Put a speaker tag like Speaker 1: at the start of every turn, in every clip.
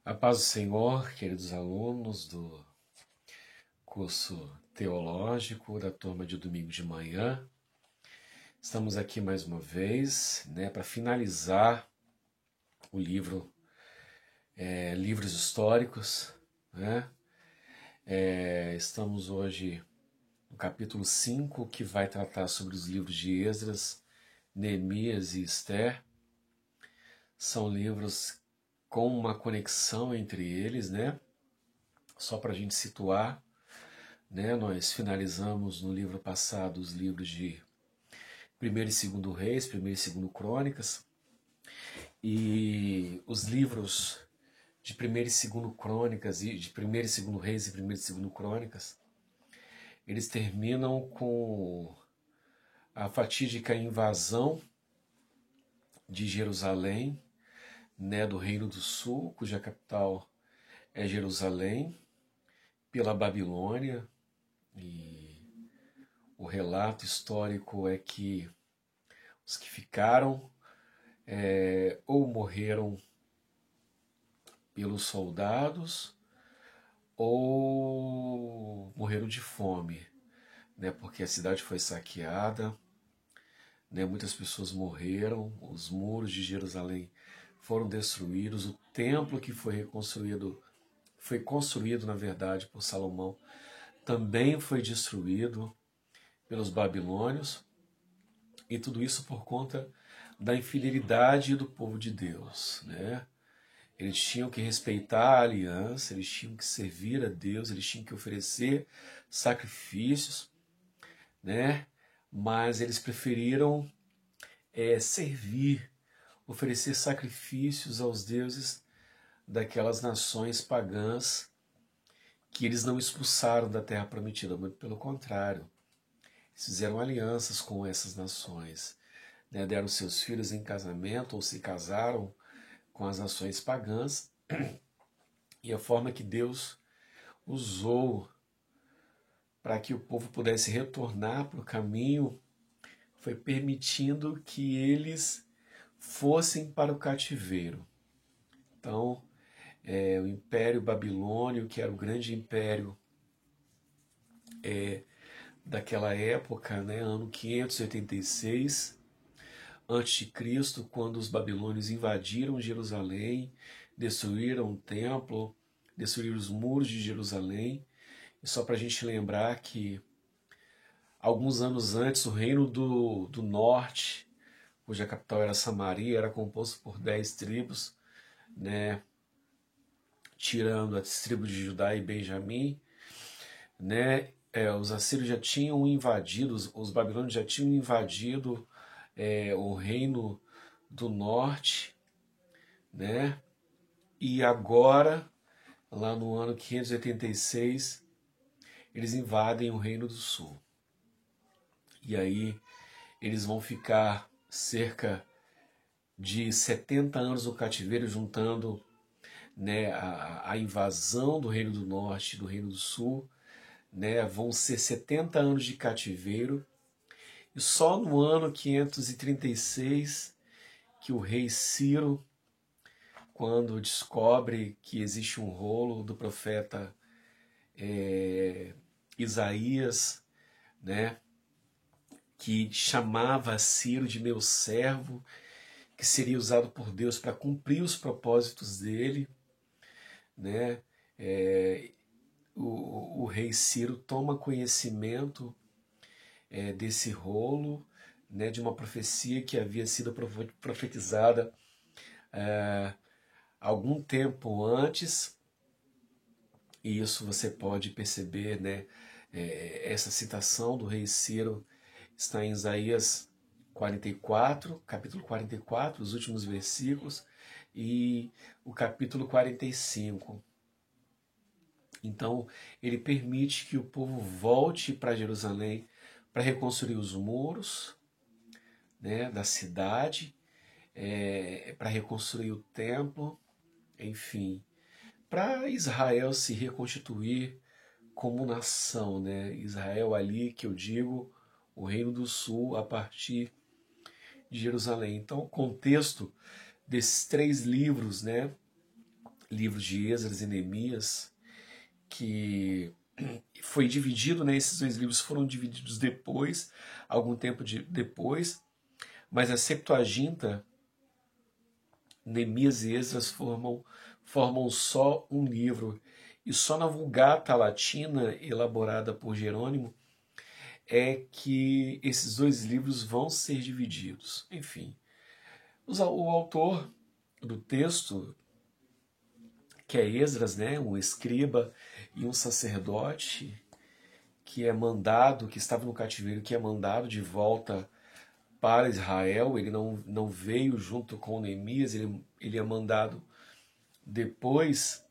Speaker 1: A paz do Senhor, queridos alunos do curso teológico da turma de domingo de manhã. Estamos aqui mais uma vez, para finalizar o livro Livros Históricos. Estamos hoje no capítulo 5, que vai tratar sobre os livros de Esdras, Neemias e Esther. São livros com uma conexão entre eles, Só para a gente situar, nós finalizamos no livro passado os livros de 1º e 2º Reis, 1º e 2º Crônicas, e os livros de 1º e 2º Crônicas, e de 1º e 2º Reis e 1º e 2º Crônicas, eles terminam com a fatídica invasão de Jerusalém, do Reino do Sul, cuja capital é Jerusalém, pela Babilônia. E o relato histórico é que os que ficaram ou morreram pelos soldados ou morreram de fome, porque a cidade foi saqueada, muitas pessoas morreram, os muros de Jerusalém foram destruídos, o templo que foi construído, na verdade, por Salomão, também foi destruído pelos babilônios, e tudo isso por conta da infidelidade do povo de Deus, Eles tinham que respeitar a aliança, eles tinham que servir a Deus, eles tinham que oferecer sacrifícios, Mas eles preferiram servir, oferecer sacrifícios aos deuses daquelas nações pagãs que eles não expulsaram da terra prometida, muito pelo contrário. Eles fizeram alianças com essas nações, deram seus filhos em casamento ou se casaram com as nações pagãs, e a forma que Deus usou para que o povo pudesse retornar para o caminho foi permitindo que eles fossem para o cativeiro. Então, o Império Babilônio, que era o grande império daquela época, ano 586 a.C., quando os babilônios invadiram Jerusalém, destruíram o templo, destruíram os muros de Jerusalém. E só para a gente lembrar que alguns anos antes, o reino do norte, cuja capital era Samaria, era composto por 10 tribos, tirando as tribos de Judá e Benjamim, os assírios já tinham invadido, os babilônios já tinham invadido o reino do norte, E agora, lá no ano 586, eles invadem o reino do sul. E aí eles vão ficar cerca de 70 anos no cativeiro, juntando a invasão do reino do norte e do reino do sul, vão ser 70 anos de cativeiro. E só no ano 536 que o rei Ciro, quando descobre que existe um rolo do profeta Isaías, que chamava Ciro de meu servo, que seria usado por Deus para cumprir os propósitos dele, o rei Ciro toma conhecimento desse rolo, de uma profecia que havia sido profetizada algum tempo antes, e isso você pode perceber, essa citação do rei Ciro está em Isaías 44, capítulo 44, os últimos versículos, e o capítulo 45. Então, ele permite que o povo volte para Jerusalém para reconstruir os muros da cidade, para reconstruir o templo, enfim, para Israel se reconstituir como nação, Israel ali, que eu digo, o Reino do Sul, a partir de Jerusalém. Então, o contexto desses 3 livros, livro de Esdras e Neemias, que foi dividido, né? Esses dois livros foram divididos depois, algum tempo depois, mas a Septuaginta, Neemias e Esdras formam só um livro. E só na Vulgata Latina, elaborada por Jerônimo, é que esses dois livros vão ser divididos. Enfim, o autor do texto, que é Esdras, né, um escriba e um sacerdote que é mandado, que estava no cativeiro, que é mandado de volta para Israel. Ele não veio junto com Neemias, ele é mandado depois,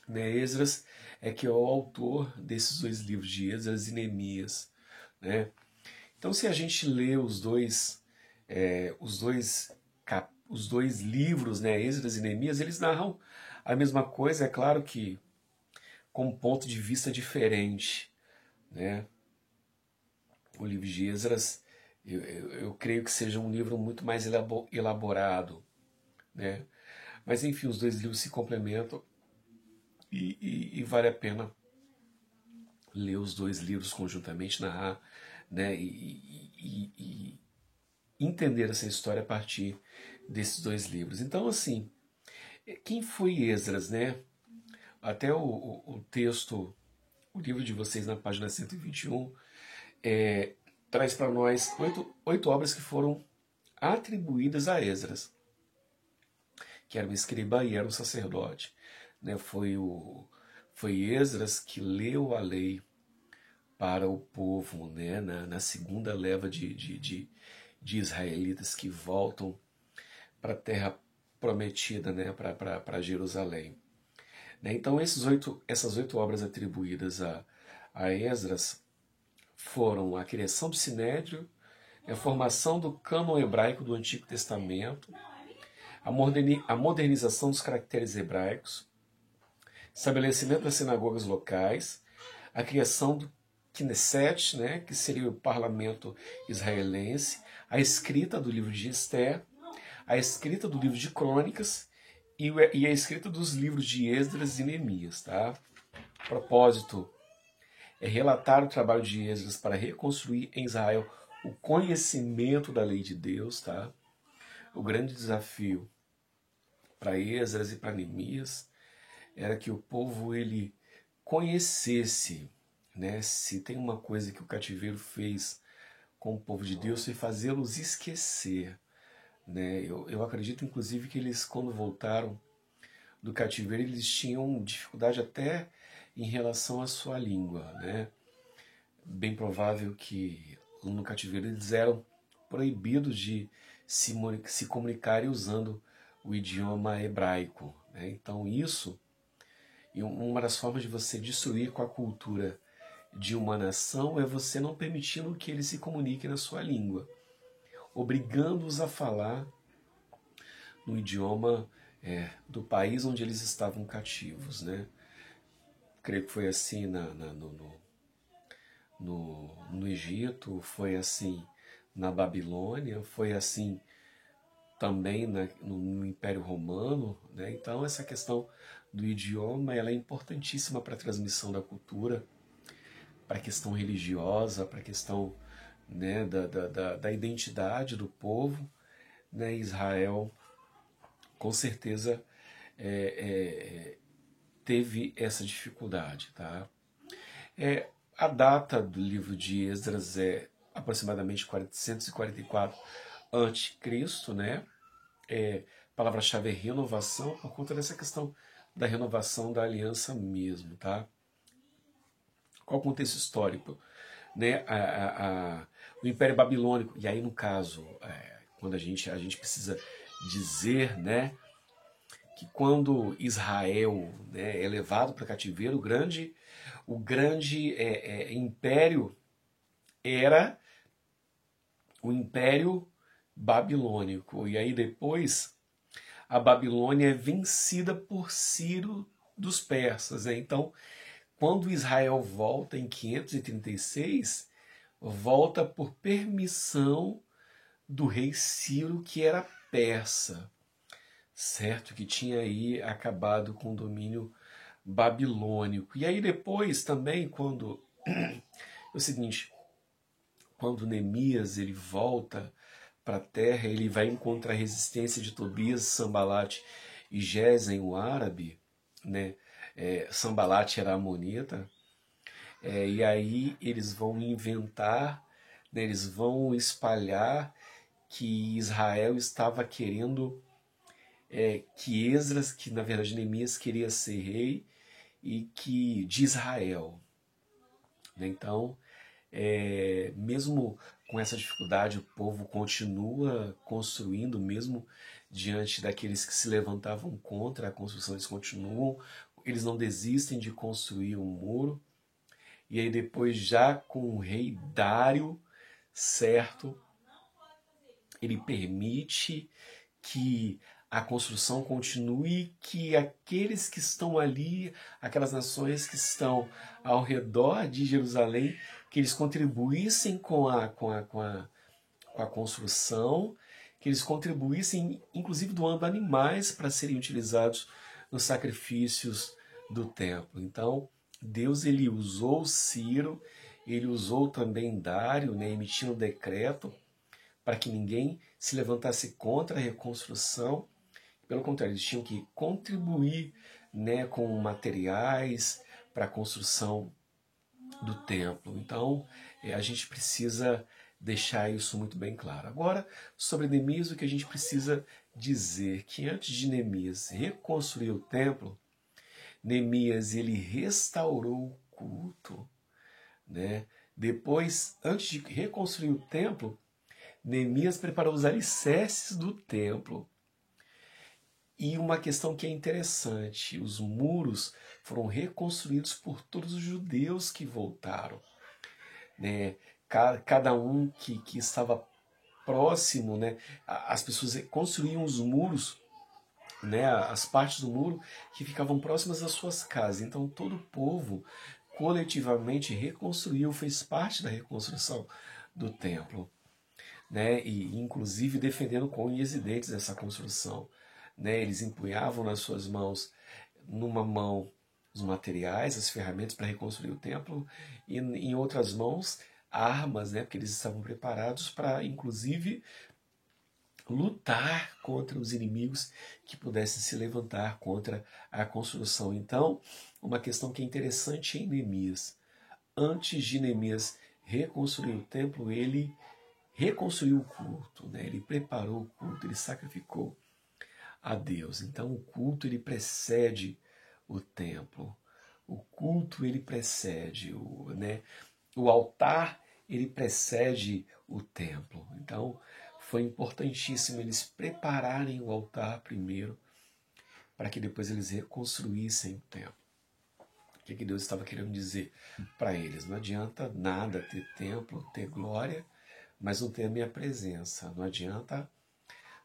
Speaker 1: né? Esdras é que é o autor desses dois livros, de Esdras e Neemias, né? Então, se a gente lê os dois livros, né, Esdras e Neemias, eles narram a mesma coisa, é claro que com um ponto de vista diferente, né? O livro de Esdras, eu creio que seja um livro muito mais elaborado, né? Mas enfim, os dois livros se complementam e vale a pena ler os dois livros conjuntamente, narrar, né? E entender essa história a partir desses dois livros. Então, assim, quem foi Esdras, né? Até o texto, o livro de vocês na página 121, traz para nós oito obras que foram atribuídas a Esdras, que era um escriba e era um sacerdote. Né? Foi Esdras que leu a lei para o povo, né? na segunda leva de israelitas que voltam para a terra prometida, né? para Jerusalém. Né? Então essas oito obras atribuídas a Esdras foram a criação do Sinédrio, a formação do cânon hebraico do Antigo Testamento, a modernização dos caracteres hebraicos, estabelecimento das sinagogas locais, a criação do Knesset, né, que seria o parlamento israelense, a escrita do livro de Esther, a escrita do livro de Crônicas e a escrita dos livros de Esdras e Neemias. Tá? O propósito é relatar o trabalho de Esdras para reconstruir em Israel o conhecimento da lei de Deus. Tá? O grande desafio para Esdras e para Neemias era que o povo ele conhecesse, né? Se tem uma coisa que o cativeiro fez com o povo de Deus, foi fazê-los esquecer. Né? Eu acredito, inclusive, que eles, quando voltaram do cativeiro, eles tinham dificuldade até em relação à sua língua. Né? Bem provável que no cativeiro eles eram proibidos de se comunicarem usando o idioma hebraico. Né? Então isso, e uma das formas de você destruir com a cultura de uma nação é você não permitindo que eles se comuniquem na sua língua, obrigando-os a falar no idioma do país onde eles estavam cativos. Né? Creio que foi assim no Egito, foi assim na Babilônia, foi assim também no Império Romano. Né? Então essa questão do idioma ela é importantíssima para a transmissão da cultura, para a questão religiosa, para a questão, né, da identidade do povo. Né? Israel com certeza teve essa dificuldade. Tá? A data do livro de Esdras é aproximadamente 444 a.C., né? A palavra-chave é renovação, por conta dessa questão da renovação da aliança mesmo. Tá? Qual o contexto histórico? Né? O Império Babilônico, e aí no caso, quando a gente precisa dizer, né, que quando Israel, né, é levado para cativeiro, o grande império era o Império Babilônico. E aí depois a Babilônia é vencida por Ciro dos persas. Né? Então, quando Israel volta em 536, volta por permissão do rei Ciro, que era persa. certo? Que tinha aí acabado com o domínio babilônico. E aí depois também, quando é o seguinte, quando Neemias ele volta para a terra, ele vai encontrar a resistência de Tobias, Sambalate e Gesem, o árabe, né? Sambalate era amonita, e aí eles vão inventar, né? Eles vão espalhar que Israel estava querendo que Esdras, que na verdade Neemias queria ser rei, e que de Israel, né? Então, mesmo com essa dificuldade, o povo continua construindo, mesmo diante daqueles que se levantavam contra a construção, eles continuam, eles não desistem de construir um muro. E aí depois, já com o rei Dário, certo, ele permite que a construção continue, que aqueles que estão ali, aquelas nações que estão ao redor de Jerusalém, que eles contribuíssem com a construção, que eles contribuíssem, inclusive doando animais para serem utilizados nos sacrifícios do templo. Então, Deus ele usou Ciro, ele usou também Dário, né, emitindo um decreto para que ninguém se levantasse contra a reconstrução. Pelo contrário, eles tinham que contribuir, né, com materiais para a construção do templo. Então, a gente precisa deixar isso muito bem claro. Agora, sobre Neemias, o que a gente precisa dizer que antes de Neemias reconstruir o templo, Neemias ele restaurou o culto, né? Depois, antes de reconstruir o templo, Neemias preparou os alicerces do templo. E uma questão que é interessante, os muros foram reconstruídos por todos os judeus que voltaram, né? Cada um que estava próximo, né? As pessoas construíam os muros, né? As partes do muro que ficavam próximas às suas casas. Então todo o povo coletivamente reconstruiu, fez parte da reconstrução do templo, né? E inclusive defendendo com unhas e dentes essa construção, né? Eles empunhavam nas suas mãos, numa mão os materiais, as ferramentas para reconstruir o templo, e em outras mãos armas, né? Porque eles estavam preparados para, inclusive, lutar contra os inimigos que pudessem se levantar contra a construção. Então, uma questão que é interessante em Neemias, antes de Neemias reconstruir o templo, ele reconstruiu o culto, né? Ele preparou o culto, ele sacrificou a Deus. Então o culto ele precede o templo. O culto ele precede o altar ele precede o templo. Então foi importantíssimo eles prepararem o altar primeiro para que depois eles reconstruíssem o templo. O que Deus estava querendo dizer para eles? Não adianta nada ter templo, ter glória, mas não ter a minha presença. Não adianta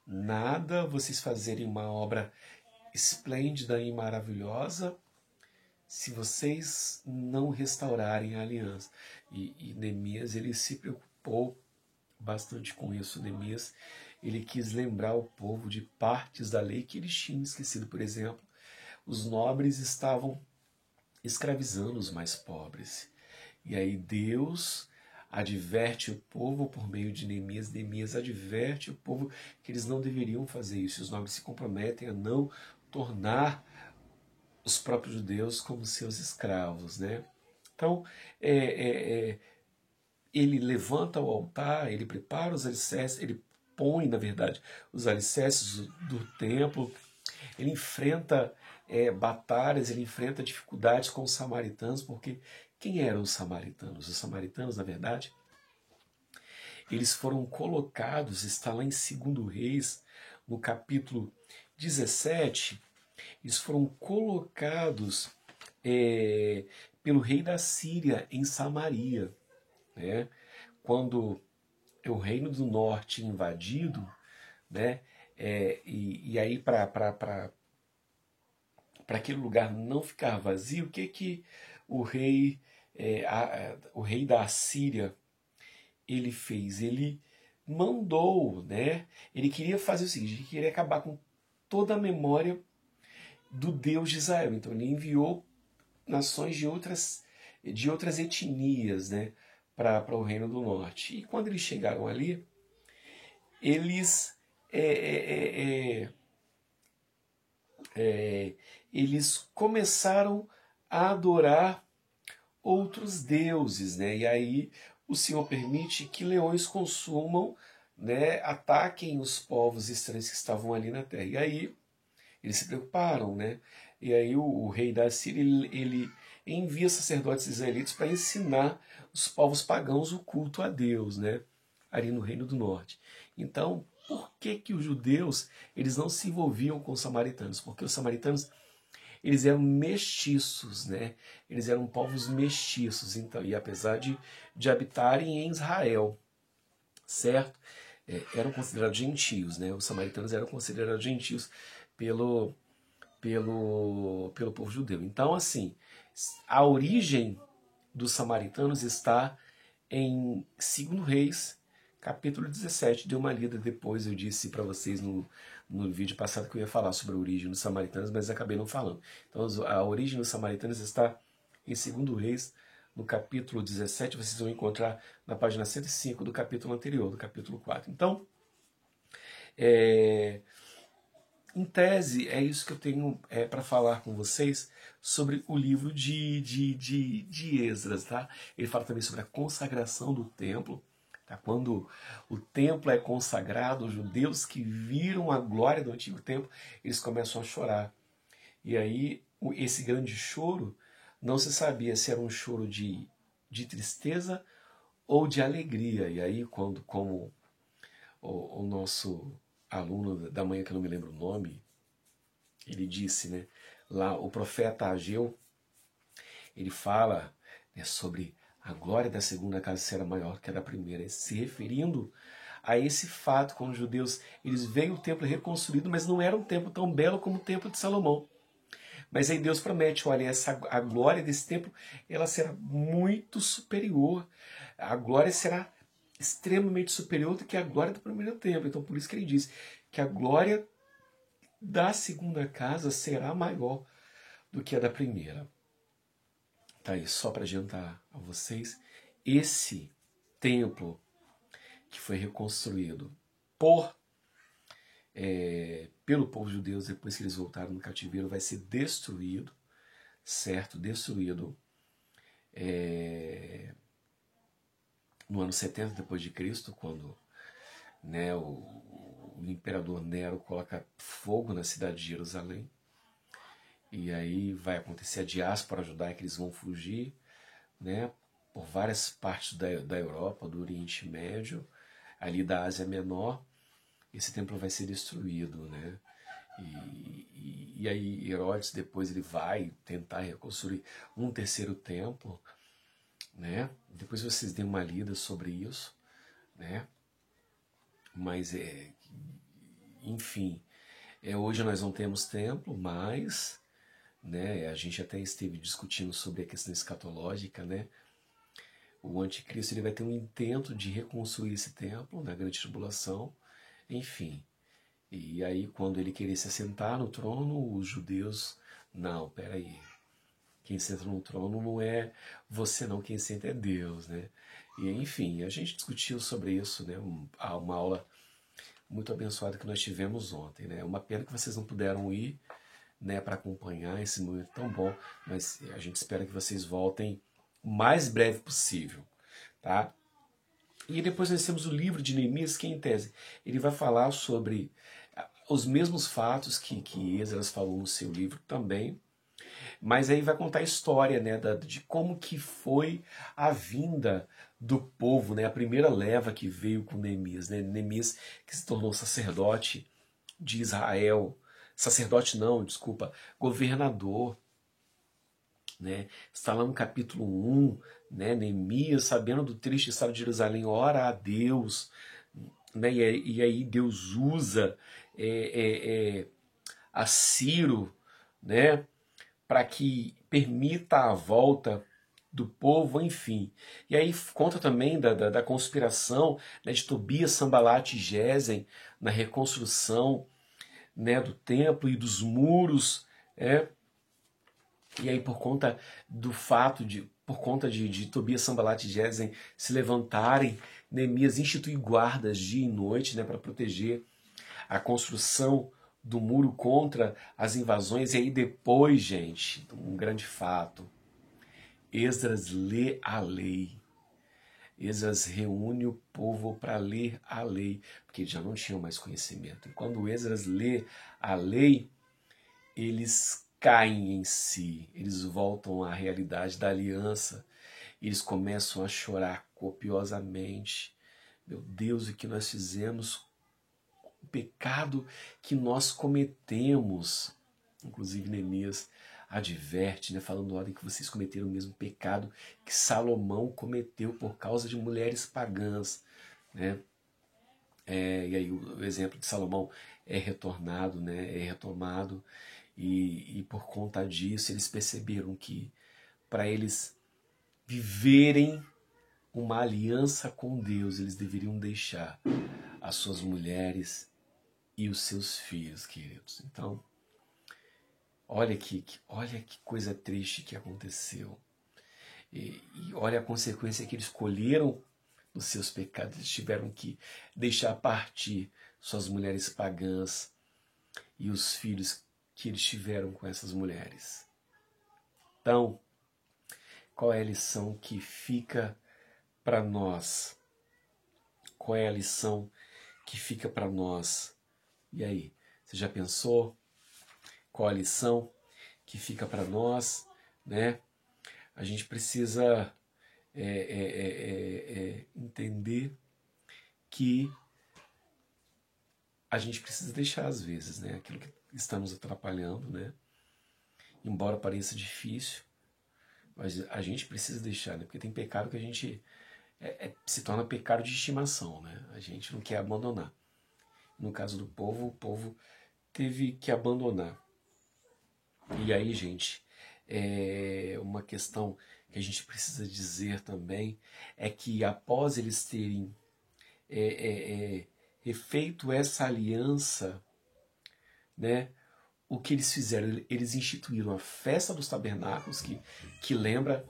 Speaker 1: nada vocês fazerem uma obra esplêndida e maravilhosa se vocês não restaurarem a aliança. E Neemias ele se preocupou bastante com isso. Neemias ele quis lembrar o povo de partes da lei que eles tinham esquecido. Por exemplo, os nobres estavam escravizando os mais pobres. E aí Deus adverte o povo por meio de Neemias. Neemias adverte o povo que eles não deveriam fazer isso. Os nobres se comprometem a não tornar os próprios judeus como seus escravos, né? Então, ele levanta o altar, ele prepara os alicerces, ele põe, na verdade, os alicerces do templo, ele enfrenta batalhas, ele enfrenta dificuldades com os samaritanos, porque quem eram os samaritanos? Os samaritanos, na verdade, eles foram colocados, está lá em 2 Reis, no capítulo 17, eles foram colocados pelo rei da Síria em Samaria, né? Quando o reino do norte invadido, né? E aí para aquele lugar não ficar vazio, o que o rei o rei da Síria ele fez? Ele mandou, né? Ele queria fazer o seguinte, ele queria acabar com toda a memória do Deus de Israel. Então ele enviou nações de outras etnias, né, para o Reino do Norte. E quando eles chegaram ali, eles eles começaram a adorar outros deuses, né? E aí o Senhor permite que leões consumam, né, ataquem os povos estranhos que estavam ali na terra. E aí eles se preocuparam, né? E aí o rei da Síria, ele envia sacerdotes israelitas para ensinar os povos pagãos o culto a Deus, né? Ali no Reino do Norte. Então, por que que os judeus, eles não se envolviam com os samaritanos? Porque os samaritanos, eles eram mestiços, né? Eles eram povos mestiços, então, e apesar de habitarem em Israel, certo? Eram considerados gentios, né? Os samaritanos eram considerados gentios pelo povo judeu. Então, assim, a origem dos samaritanos está em 2 Reis, capítulo 17. Dei uma lida depois, eu disse para vocês no vídeo passado que eu ia falar sobre a origem dos samaritanos, mas acabei não falando. Então, a origem dos samaritanos está em 2 Reis, no capítulo 17, vocês vão encontrar na página 105 do capítulo anterior, do capítulo 4. Então, em tese, é isso que eu tenho para falar com vocês sobre o livro de Esdras. Tá? Ele fala também sobre a consagração do templo. Tá? Quando o templo é consagrado, os judeus que viram a glória do antigo templo, eles começam a chorar. E aí, esse grande choro, não se sabia se era um choro de tristeza ou de alegria. E aí, como o nosso aluno da manhã, que eu não me lembro o nome, ele disse, né, lá o profeta Ageu, ele fala, né, sobre a glória da segunda casa será maior que a da primeira, se referindo a esse fato, quando os judeus, eles veem o templo reconstruído, mas não era um templo tão belo como o templo de Salomão. Mas aí Deus promete, olha, a glória desse templo, ela será muito superior, a glória será extremamente superior do que a glória do primeiro templo. Então por isso que ele diz que a glória da segunda casa será maior do que a da primeira. Tá aí, só para adiantar a vocês, esse templo que foi reconstruído pelo povo judeu depois que eles voltaram no cativeiro vai ser destruído, certo? Destruído no ano 70 depois de Cristo, quando, né, o imperador Nero coloca fogo na cidade de Jerusalém. E aí vai acontecer a diáspora judaica, eles vão fugir, né, por várias partes da Europa, do Oriente Médio, ali da Ásia Menor. Esse templo vai ser destruído, né? E aí Herodes depois ele vai tentar reconstruir um terceiro templo, né? Depois vocês deem uma lida sobre isso, né? Mas enfim, hoje nós não temos templo, mas, né, a gente até esteve discutindo sobre a questão escatológica, né? O anticristo ele vai ter um intento de reconstruir esse templo na grande tribulação, enfim. E aí quando ele querer se assentar no trono, os judeus, não, peraí, quem senta no trono não é você não, quem senta é Deus, né? E enfim, a gente discutiu sobre isso, né? Uma aula muito abençoada que nós tivemos ontem, né? Uma pena que vocês não puderam ir, né, para acompanhar esse momento tão bom, mas a gente espera que vocês voltem o mais breve possível, tá? E depois nós temos o livro de Neemias, que em tese ele vai falar sobre os mesmos fatos que Esdras falou no seu livro também, mas aí vai contar a história, né, de como que foi a vinda do povo, né, a primeira leva que veio com Neemias, né, Neemias que se tornou sacerdote de Israel, sacerdote não, desculpa, governador, né, está lá no capítulo 1, né, Neemias, sabendo do triste estado de Jerusalém, ora a Deus, né, e aí Deus usa a Ciro, né, para que permita a volta do povo, enfim. E aí conta também da conspiração, né, de Tobias, Sanbalat e Gesem na reconstrução né, do templo e dos muros, e aí por conta do fato por conta de Tobias, Sanbalat e Gesem se levantarem, Neemias institui guardas dia e noite, né, para proteger a construção do muro contra as invasões. E aí depois, gente, um grande fato, Esdras lê a lei. Esdras reúne o povo para ler a lei, porque eles já não tinham mais conhecimento. E quando Esdras lê a lei, eles caem em si, eles voltam à realidade da aliança, eles começam a chorar copiosamente. Meu Deus, o que nós fizemos, o pecado que nós cometemos. Inclusive Neemias adverte, né, falando: olha, que vocês cometeram o mesmo pecado que Salomão cometeu por causa de mulheres pagãs, né? E aí o exemplo de Salomão é retornado, né, é retomado, e por conta disso eles perceberam que para eles viverem uma aliança com Deus, eles deveriam deixar as suas mulheres e os seus filhos, queridos. Então, olha que coisa triste que aconteceu. E olha a consequência que eles colheram dos seus pecados. Eles tiveram que deixar partir suas mulheres pagãs e os filhos que eles tiveram com essas mulheres. Então, qual é a lição que fica para nós? Qual é a lição que fica para nós? E aí, você já pensou? Qual a lição que fica para nós, né? A gente precisa entender que a gente precisa deixar às vezes, né, aquilo que está nos atrapalhando, né? Embora pareça difícil, mas a gente precisa deixar, né? Porque tem pecado que a gente se torna pecado de estimação, né? A gente não quer abandonar. No caso do povo, o povo teve que abandonar. E aí, gente, uma questão que a gente precisa dizer também é que após eles terem refeito essa aliança, né, o que eles fizeram? Eles instituíram a festa dos tabernáculos, que lembra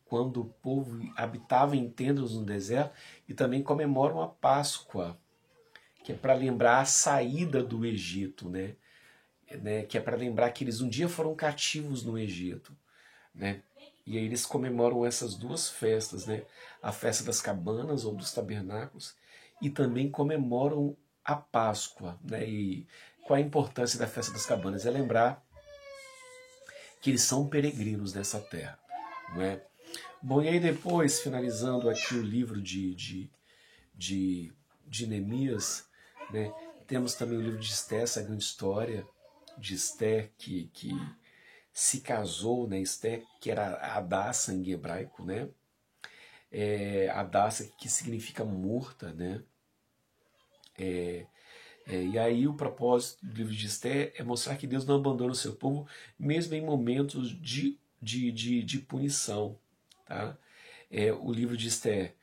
Speaker 1: quando o povo habitava em tendas no deserto, e também comemoram a Páscoa, que é para lembrar a saída do Egito, né? Que é para lembrar que eles um dia foram cativos no Egito, né? E aí eles comemoram essas duas festas, né? A festa das cabanas ou dos tabernáculos, e também comemoram a Páscoa, né? E qual a importância da festa das cabanas? É lembrar que eles são peregrinos nessa terra, não é? Bom, e aí depois, finalizando aqui o livro de Neemias, né? Temos também o livro de Esté, essa grande história de Esté que se casou, né? Esté, que era Hadassa em hebraico, né? Hadassa, que significa morta, né? E aí o propósito do livro de Esté é mostrar que Deus não abandona o seu povo, mesmo em momentos de punição. Tá? O livro de Esté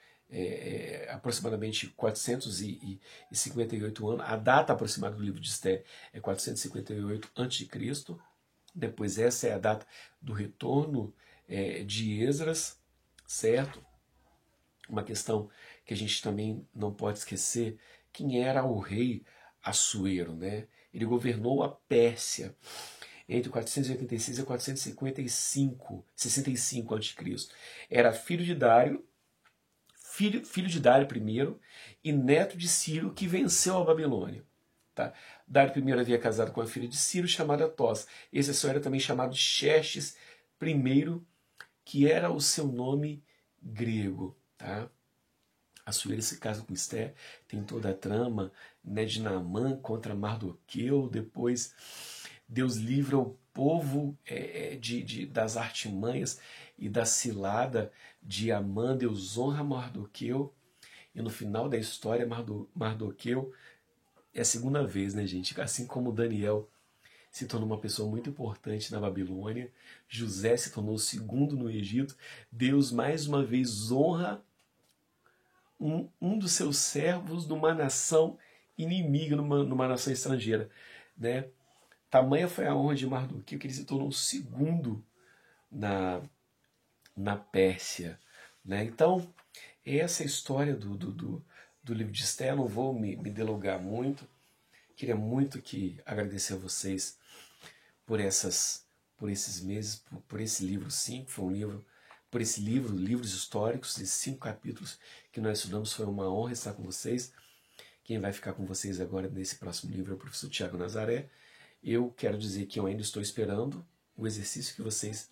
Speaker 1: aproximadamente 458 anos. A data aproximada do livro de Esté é 458 a.C. Depois essa é a data do retorno de Esdras, certo? Uma questão que a gente também não pode esquecer: quem era o rei Assuero, né? Ele governou a Pérsia entre 486 e 465 a.C. Era filho de Dário, filho de Dário I e neto de Ciro, que venceu a Babilônia. Tá? Dário I havia casado com a filha de Ciro, chamada Tos. Esse só era também chamado Xerxes I, que era o seu nome grego. Tá? Assuero se casa com Esté, tem toda a trama, né, de Naamã contra Mardoqueu. Depois Deus livra o povo das artimanhas e da cilada de Amã. Deus honra Mardoqueu, e no final da história Mardoqueu é a segunda vez, né, gente? Assim como Daniel se tornou uma pessoa muito importante na Babilônia, José se tornou o segundo no Egito, Deus mais uma vez honra um dos seus servos numa nação inimiga numa nação estrangeira, né? Tamanha foi a honra de Mardoqueu que ele se tornou o segundo na Pérsia, né? Então, essa é a história do livro de Esther. Eu não vou me delongar muito. Queria muito agradecer a vocês por esses meses, por esse livro 5, foi um livro, por esse livro, livros históricos, esses 5 capítulos que nós estudamos, foi uma honra estar com vocês. Quem vai ficar com vocês agora nesse próximo livro é o professor Tiago Nazaré. Eu quero dizer que eu ainda estou esperando o exercício que vocês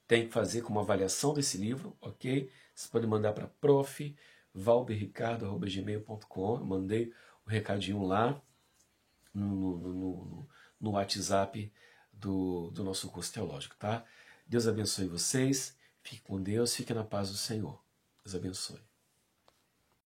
Speaker 1: têm que fazer como avaliação desse livro, ok? Vocês podem mandar para prof.valberricardo@gmail.com. Eu mandei o recadinho lá no WhatsApp do nosso curso teológico, tá? Deus abençoe vocês, fique com Deus, fique na paz do Senhor. Deus abençoe.